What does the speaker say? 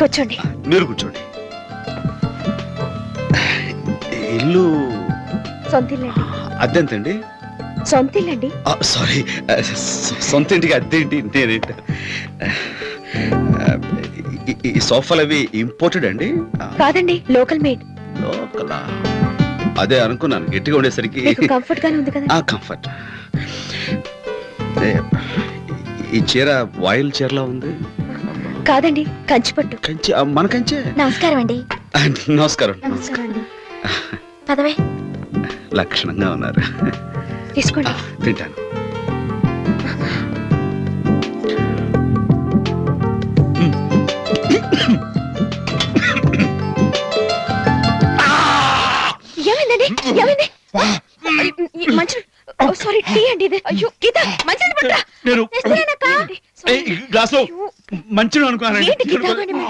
కూర్చోండి. మీరు కూర్చోండి. ఇల్లు సొంతిల్లండి. అద్దెంతండి? సొంతిల్లండి. సారీ, సొంత ఇంటికి అద్దెంటి నేనేంటి? ఈ సోఫాలు అవి ఇంపోర్టెడ్ అండి? కాదండి, లోకల్ మేడ్. లోకలా? అదే అనుకున్నాను, గట్టిగా ఉండేసరికి. మీకు కంఫర్ట్ గానే ఉంది కదా? కంఫర్ట్. ఈ చీర వాయిల్ చీరలా ఉంది. కాదండి, కంచిపట్టు. కంచి? మన కంచే. నమస్కారం అండి. నమస్కారం. నమస్కారం అండి. పదవే. లక్షణంగా ఉన్నారు. తీసుకోండి. తింటాను. ఏమైందండి? ఏమైంది? మంచి సారీ, టీ అండి ఇది. అయ్యో గీత, మంచి నేను గ్లాస్ లో మంచిగా అనుకున్నాను. ఏంటి గీత?